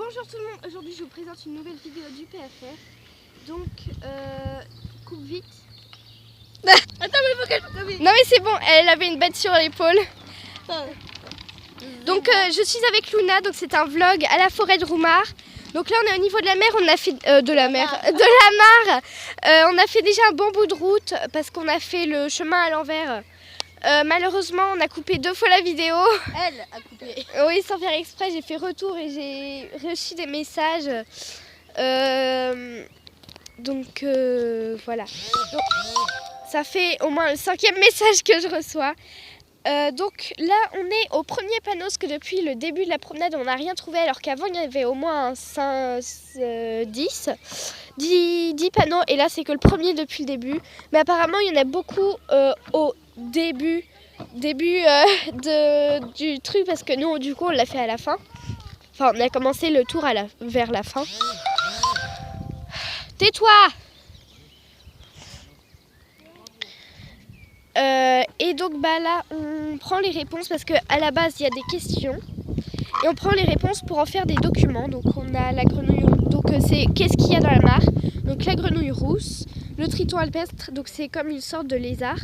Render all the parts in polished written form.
Bonjour tout le monde, aujourd'hui je vous présente une nouvelle vidéo du PFR. Donc, coupe vite. Attends, mais il faut qu'elle coupe vite. Non mais c'est bon, elle avait une bête sur l'épaule. Donc je suis avec Luna, donc c'est un vlog à la forêt de Roumare. Donc là on est au niveau de la mer, on a fait de la mare. On a fait déjà un bon bout de route parce qu'on a fait le chemin à l'envers. Malheureusement on a coupé 2 fois la vidéo. Elle a coupé. Oui, sans faire exprès, j'ai fait retour et j'ai reçu des messages. Donc voilà. Donc, ça fait au moins le 5e message que je reçois. Donc là on est au premier panneau, parce que depuis le début de la promenade on n'a rien trouvé, alors qu'avant il y avait au moins 10 panneaux, et là c'est que le premier depuis le début. Mais apparemment il y en a beaucoup au début du truc, parce que nous du coup on l'a fait à la fin. Enfin on a commencé le tour vers la fin. Tais-toi! Et donc bah là on prend les réponses parce qu'à la base il y a des questions et on prend les réponses pour en faire des documents. Donc on a la grenouille, donc c'est qu'est-ce qu'il y a dans la mare, donc la grenouille rousse, le triton alpestre, donc c'est comme une sorte de lézard,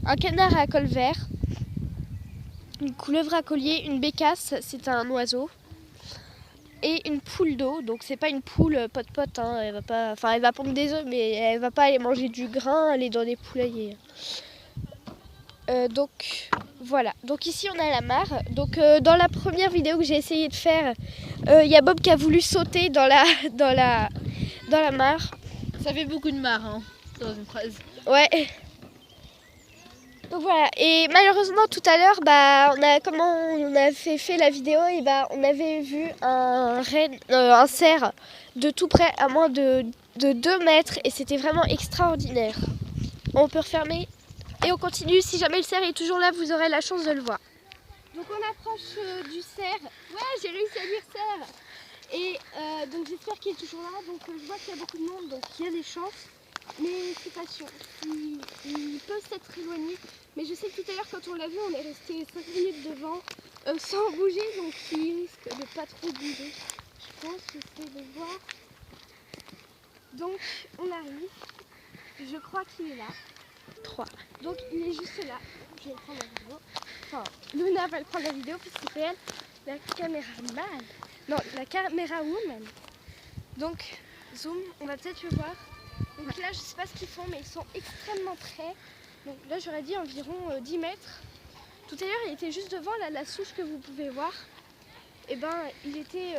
un canard à col vert, une couleuvre à collier, une bécasse, c'est un oiseau, et une poule d'eau. Donc c'est pas une poule pote-pote, hein, elle va pas, enfin elle va pondre des œufs mais elle va pas aller manger du grain, aller dans des poulaillers. Donc voilà, donc ici on a la mare. Donc dans la première vidéo que j'ai essayé de faire, il y a Bob qui a voulu sauter dans la mare. Ça fait beaucoup de mare, hein, dans une phrase. Ouais. Donc voilà, et malheureusement tout à l'heure, bah, comment on a fait la vidéo, et bah, on avait vu un cerf de tout près, à moins de 2 mètres, et c'était vraiment extraordinaire. On peut refermer. Et on continue, si jamais le cerf est toujours là, vous aurez la chance de le voir. Donc on approche du cerf. Ouais, j'ai réussi à dire cerf. Et donc j'espère qu'il est toujours là. Donc je vois qu'il y a beaucoup de monde, donc il y a des chances. Mais c'est pas sûr. Il peut s'être éloigné. Mais je sais que tout à l'heure, quand on l'a vu, on est resté 5 minutes devant sans bouger. Donc il risque de pas trop bouger. Je pense, j'essaie de voir. Donc on arrive. Je crois qu'il est là. 3. Donc il est juste là. Je vais prendre la vidéo. Enfin, Luna va le prendre la vidéo puisque c'est elle la caméraman. Non, la caméra woman. Donc zoom, on va peut-être le voir. Donc là je sais pas ce qu'ils font, mais ils sont extrêmement près. Donc là j'aurais dit environ 10 mètres. Tout à l'heure il était juste devant là, la souche que vous pouvez voir. Et ben il était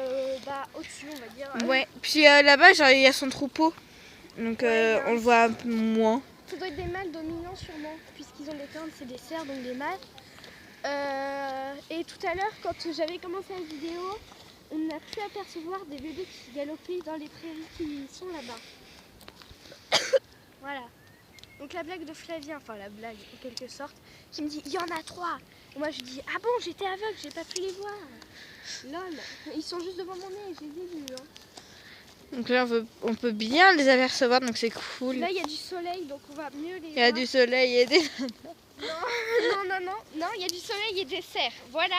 au-dessus, on va dire. Ouais, puis là-bas il y a son troupeau. Donc Ouais, on le voit un peu moins. Ça doit être des mâles dominants sûrement, puisqu'ils ont des cornes, c'est des cerfs, donc des mâles. Et tout à l'heure, quand j'avais commencé la vidéo, on a pu apercevoir des bébés qui galopaient dans les prairies qui sont là-bas. Voilà. Donc la blague de Flavien, enfin la blague en quelque sorte, qui me dit il y en a 3. Et moi je dis ah bon, j'étais aveugle, j'ai pas pu les voir. Lol, ils sont juste devant mon nez, je les ai vus. Hein. Donc là on peut bien les apercevoir, donc c'est cool. Là il y a du soleil, donc on va mieux les voir. Il y a du soleil et des... Non, il y a du soleil et des cerfs, voilà.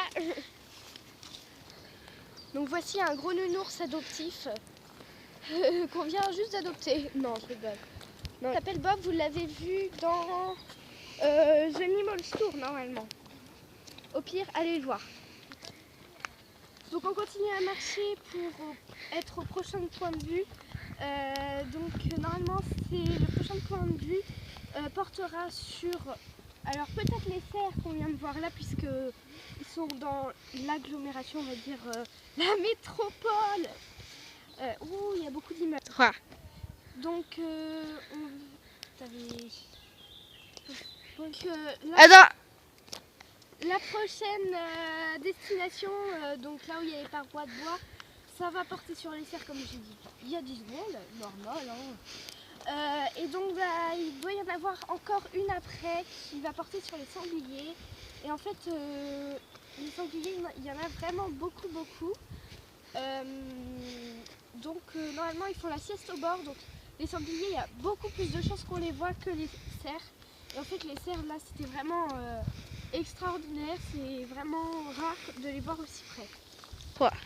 Donc voici un gros nounours adoptif qu'on vient juste d'adopter. Non, je rigole. Il s'appelle Bob, vous l'avez vu dans The Animal Store normalement. Au pire, allez le voir. Donc on continue à marcher pour être au prochain point de vue. Donc normalement le prochain point de vue portera sur, alors peut-être les cerfs qu'on vient de voir là, puisque ils sont dans l'agglomération, on va dire la métropole. Ouh, il y a beaucoup d'immeubles. Ouais. Donc la prochaine destination, donc là où il y a les parois de bois, ça va porter sur les cerfs comme j'ai dit. Il y a 10 secondes, normal. Hein. Et donc il doit y en avoir encore une après qui va porter sur les sangliers. Et en fait, les sangliers, il y en a vraiment beaucoup. Donc normalement ils font la sieste au bord. Donc les sangliers, il y a beaucoup plus de chances qu'on les voit que les cerfs. Et en fait les cerfs là c'était vraiment extraordinaire, c'est vraiment rare de les voir aussi près. Ouais.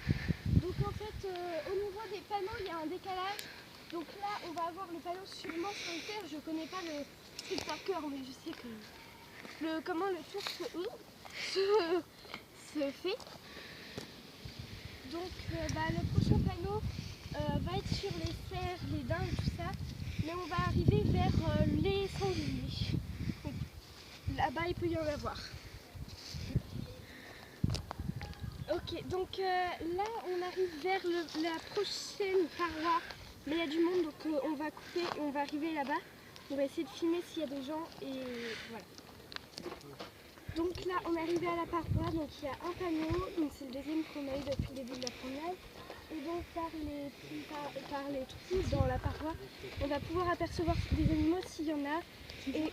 Donc en fait panneau, il y a un décalage. Donc là, on va avoir le panneau sûrement sur le terre. Je connais pas le truc par cœur, mais je sais que comment le tour se fait. Donc le prochain panneau va être sur les cerfs, les daims, tout ça. Mais on va arriver vers les sangliers. Donc, là-bas, il peut y en avoir. Ok, donc là, on arrive vers la prochaine paroi. Mais il y a du monde, donc on va couper et on va arriver là-bas. On va essayer de filmer s'il y a des gens et voilà. Donc là, on est arrivé à la paroi, donc il y a un panneau, donc c'est le deuxième qu'on a eu depuis le début de la promenade. Et donc par les trous dans la paroi, on va pouvoir apercevoir des animaux s'il y en a. Et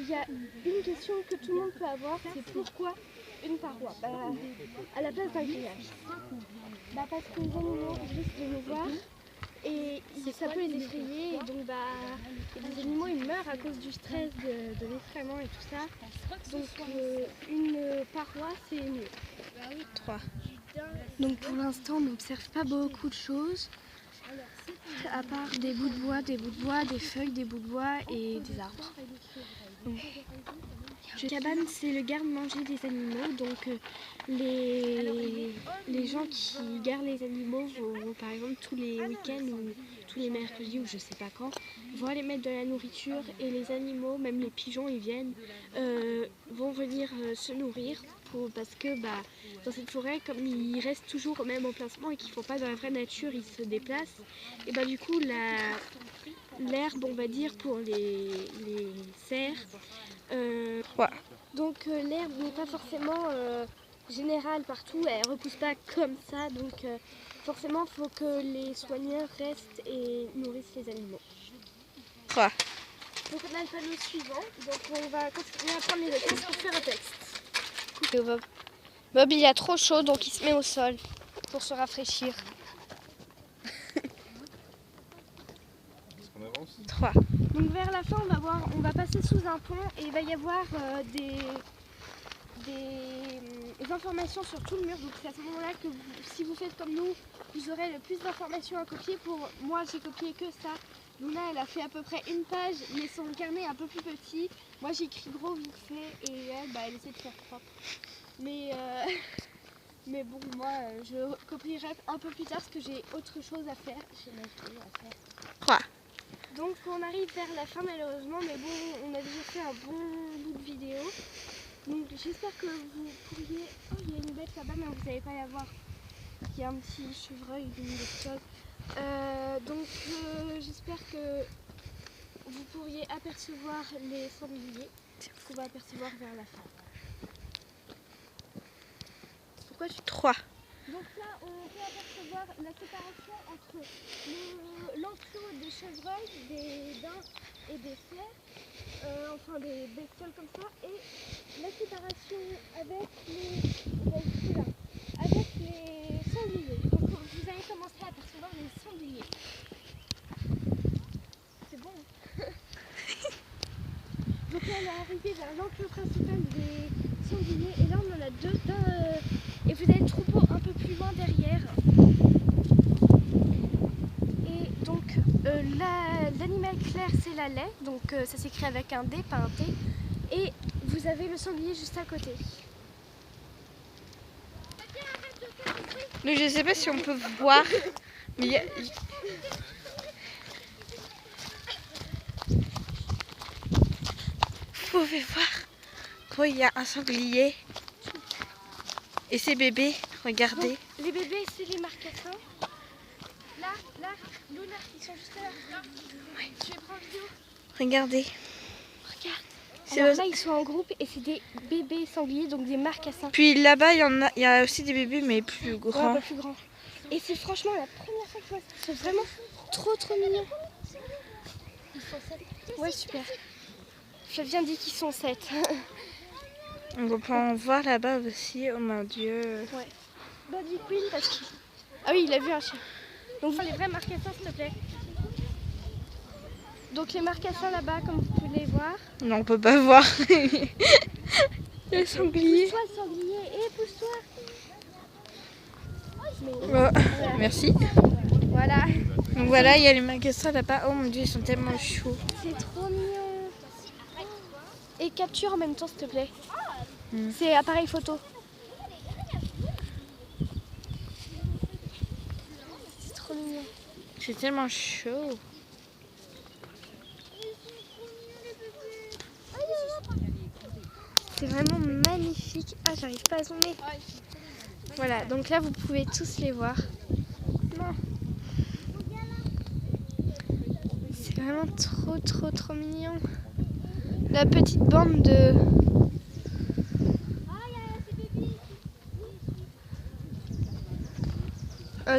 il y a une question que tout le monde peut avoir, c'est pourquoi une paroi à la place d'un grillage. Parce que les animaux risquent de nous voir et ça peut les effrayer. Et donc les animaux ils meurent à cause du stress de l'effraiement et tout ça. Donc une paroi c'est mieux. 3. Donc pour l'instant on n'observe pas beaucoup de choses, à part des bouts de bois, des feuilles, des bouts de bois et des arbres. La cabane c'est le garde-manger des animaux, donc les gens qui gardent les animaux vont par exemple tous les week-ends ou tous les mercredis ou je sais pas quand, vont aller mettre de la nourriture et les animaux, même les pigeons ils viennent, vont venir se nourrir parce que dans cette forêt, comme ils restent toujours au même emplacement et qu'ils ne font pas dans la vraie nature, ils se déplacent. Et du coup, l'herbe, on va dire, pour les cerfs. Donc l'herbe n'est pas forcément générale partout, elle ne repousse pas comme ça. Donc forcément, il faut que les soigneurs restent et nourrissent les animaux. 3. Donc on a le panneau suivant, donc on va continuer à prendre les notes pour faire un texte. Bob il a trop chaud donc il se met au sol pour se rafraîchir. 3. Donc vers la fin on va passer sous un pont et il va y avoir des informations sur tout le mur. Donc c'est à ce moment-là que si vous faites comme nous, vous aurez le plus d'informations à copier. Pour moi j'ai copié que ça. Luna elle a fait à peu près une page mais son carnet est un peu plus petit. Moi j'écris gros vite fait et elle essaie de faire propre. Mais bon, moi je copierai un peu plus tard parce que j'ai autre chose à faire. J'ai ma vidéo à faire. 3. Donc on arrive vers la fin malheureusement, mais bon, on a déjà fait un bon bout de vidéo. Donc j'espère que vous pourriez... Oh, il y a une bête là-bas, mais vous n'allez pas la voir. Il y a un petit chevreuil, une autre chose. Donc j'espère que vous pourriez apercevoir les sangliers qu'on va apercevoir vers la fin. Pourquoi 3. Donc là, on peut apercevoir la séparation entre l'enclos des chevreuils, des daims et des cerfs, enfin des bestioles comme ça, et la séparation avec les sangliers. Donc vous allez commencer à apercevoir les sangliers. C'est bon. Donc là, on est arrivé vers l'enclos principal des sangliers, et là on en a deux. Et vous avez le troupeau un peu plus loin derrière. Et donc l'animal clair c'est la laie, donc ça s'écrit avec un D, pas un T. Et vous avez le sanglier juste à côté. Mais je sais pas si on peut voir. Mais vous pouvez voir qu'il y a un sanglier. Et ses bébés, regardez. Donc, les bébés, c'est les marcassins. Là, Luna, ils sont juste là. Ouais. Je vais prendre vidéo. Regardez. Regarde. Alors là, ils sont en groupe et c'est des bébés sangliers, donc des marcassins. Puis là-bas, il y a aussi des bébés, mais plus grands. Ouais, plus grands. Et c'est franchement la première fois que je vois ça. C'est vraiment trop mignons. Ils sont 7. Ouais, super. Flavien dit qu'ils sont 7. On peut en voir là-bas aussi, oh mon dieu. Ouais. Body Queen parce que... Ah oui, il a vu un chien. Donc les vrais marcassins s'il te plaît. Donc les marcassins là-bas comme vous pouvez les voir. Non, on peut pas voir. Le sanglier. Pousse-toi le sanglier et pousse-toi. Voilà. Merci. Voilà. Voilà. Donc voilà, il y a les macassins là-bas. Oh mon dieu, ils sont tellement chauds. C'est trop mignon. Et capture en même temps, s'il te plaît. Mm. C'est appareil photo. C'est trop mignon. C'est tellement chaud. C'est vraiment magnifique. Ah, j'arrive pas à zoomer. Voilà, donc là, vous pouvez tous les voir. Non. C'est vraiment trop mignon. La petite bande de...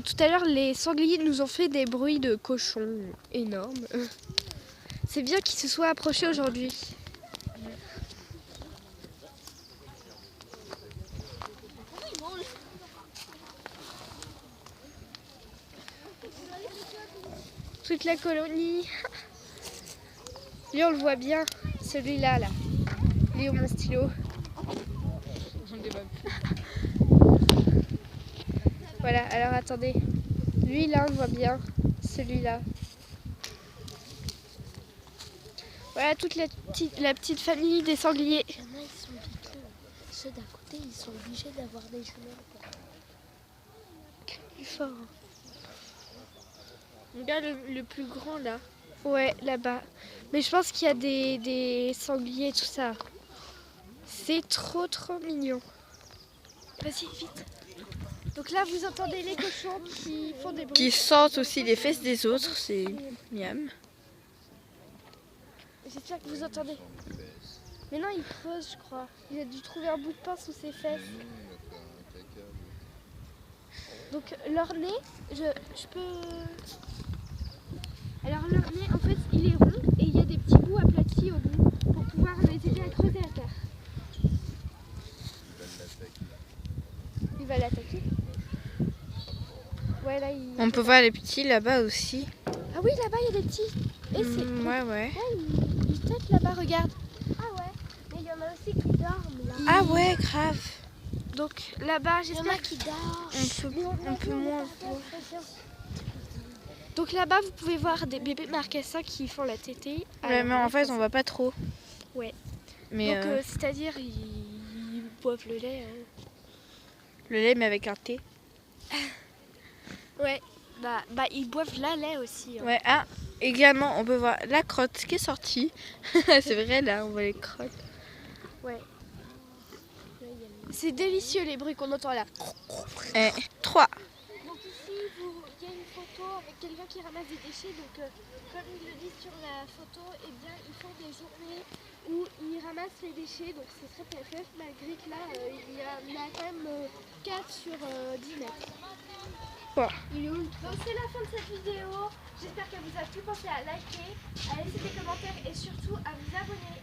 tout à l'heure, les sangliers nous ont fait des bruits de cochons énormes. C'est bien qu'ils se soient approchés aujourd'hui. Toute la colonie. Lui, on le voit bien. Celui-là, là. Il est où mon stylo? Voilà, alors attendez. Lui, là, on le voit bien. Celui-là. Voilà toute la petite famille des sangliers. Il y en a, ils sont biteux. Ceux d'à côté, ils sont obligés d'avoir des jumelles. Plus fort. Regarde le plus grand là. Ouais, là-bas. Mais je pense qu'il y a des sangliers, tout ça. C'est trop mignon. Vas-y, vite. Donc là, vous entendez les cochons qui font des bruits. Qui sentent aussi les fesses des autres, c'est miam. J'espère que vous entendez. Mais non, il creuse, je crois. Il a dû trouver un bout de pain sous ses fesses. Donc leur nez, je peux... Alors leur nez, en fait, il est rond et il y a des petits bouts aplatis au bout pour pouvoir les aider à creuser la terre. Il va l'attaquer. Ouais, là, il... On peut voir les petits là-bas aussi. Ah oui, là-bas, il y a des petits. Et c'est... Ouais. Ouais, ils têtent là-bas, regarde. Ah ouais, mais il y en a aussi qui dorment là. Ah ouais, grave. Donc là-bas, Il y en j'espère a qui dorment. On peut moins voir. Donc là-bas, vous pouvez voir des bébés marcassins qui font la tétée. Ouais, mais en fait, on voit pas trop. Ouais. Mais Donc c'est-à-dire, ils boivent le lait. le lait, mais avec un thé. Ouais. Bah ils boivent la lait aussi. Ouais, ah, également, on peut voir la crotte qui est sortie. C'est vrai, là, on voit les crottes. Ouais. C'est délicieux les bruits qu'on entend là. 3. Donc ici, il y a une photo avec quelqu'un qui ramasse des déchets. Donc comme ils le disent sur la photo, eh bien ils font des journées où ils ramassent les déchets. Donc c'est très PFF, malgré que là, il y en a quand même 4 sur 10 mètres. Bon. Il est où le trou? Donc c'est la fin de cette vidéo. J'espère qu'elle vous a plu. Pensez à liker, à laisser des commentaires et surtout à vous abonner.